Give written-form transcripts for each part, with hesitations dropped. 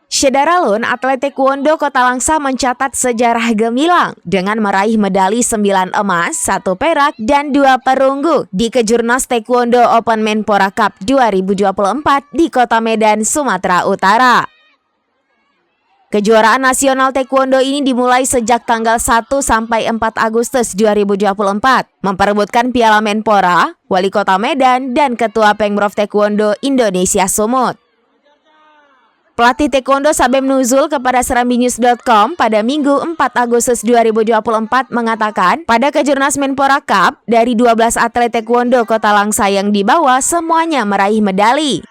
Syederalun, atlet taekwondo Kota Langsa mencatat sejarah gemilang dengan meraih medali 9 emas, 1 perak, dan 2 perunggu di Kejurnas Taekwondo Open Menpora Cup 2024 di Kota Medan, Sumatera Utara. Kejuaraan nasional taekwondo ini dimulai sejak tanggal 1 sampai 4 Agustus 2024, memperebutkan Piala Menpora, Wali Kota Medan, dan Ketua Pengprov Taekwondo Indonesia Sumut. Pelatih taekwondo Sabem Nuzul kepada serambinews.com pada Minggu 4 Agustus 2024 mengatakan, pada Kejurnas Menpora Cup, dari 12 atlet taekwondo Kota Langsa yang dibawa, semuanya meraih medali.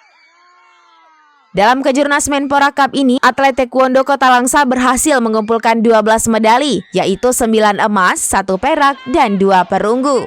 Dalam Kejurnas Menpora Cup ini, atlet taekwondo Kota Langsa berhasil mengumpulkan 12 medali, yaitu 9 emas, 1 perak, dan 2 perunggu.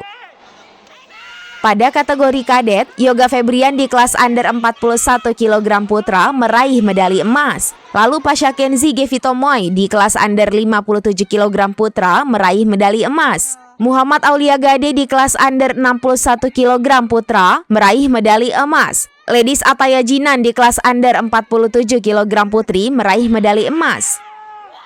Pada kategori kadet, Yoga Febrian di kelas under 41 kg putra meraih medali emas. Lalu Pasha Kenzi Gevitomoy di kelas under 57 kg putra meraih medali emas. Muhammad Aulia Gade di kelas under 61 kg putra meraih medali emas. Ladies Ataya Jinan di kelas under 47 kg putri meraih medali emas.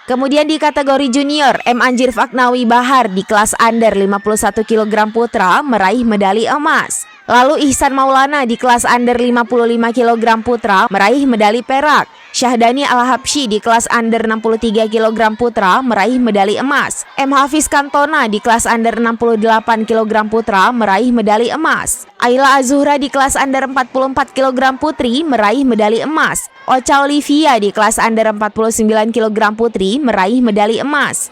Kemudian di kategori junior, M. Anjir Faknawi Bahar di kelas under 51 kg putra meraih medali emas. Lalu Ihsan Maulana di kelas under 55 kg putra meraih medali perak. Syahdani Al-Habsyi di kelas under 63 kg putra meraih medali emas. M. Hafiz Kantona di kelas under 68 kg putra meraih medali emas. Ayla Azuhra di kelas under 44 kg putri meraih medali emas. Ocha Olivia di kelas under 49 kg putri meraih medali emas.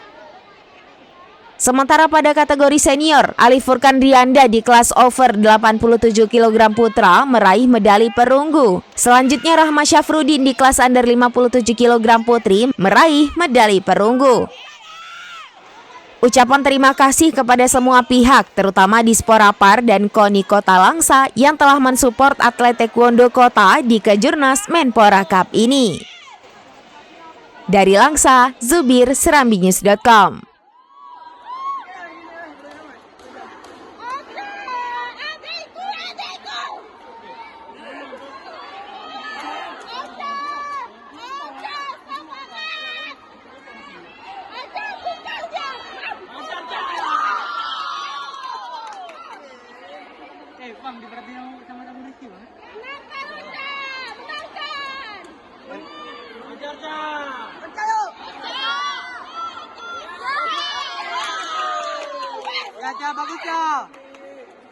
Sementara pada kategori senior, Ali Furkan Rianda di kelas over 87 kg putra meraih medali perunggu. Selanjutnya Rahma Syafruddin di kelas under 57 kg putri meraih medali perunggu. Ucapan terima kasih kepada semua pihak, terutama Disporapar dan KONI Kota Langsa yang telah mensupport atlet taekwondo kota di Kejurnas Menpora Cup ini. Dari Langsa, Zubir, serambinews.com. Bang, diperhatiin sama temen Rizky, Bang. Benarkan! Benarkan! Ya, Cah, bagus, Cah.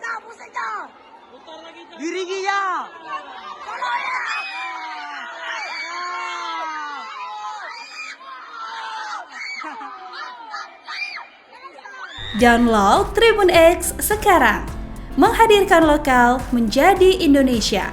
Cah, pusing, Cah. Putar lagi, Cah. Diri, Gia. Download Tribun X sekarang. Menghadirkan lokal menjadi Indonesia.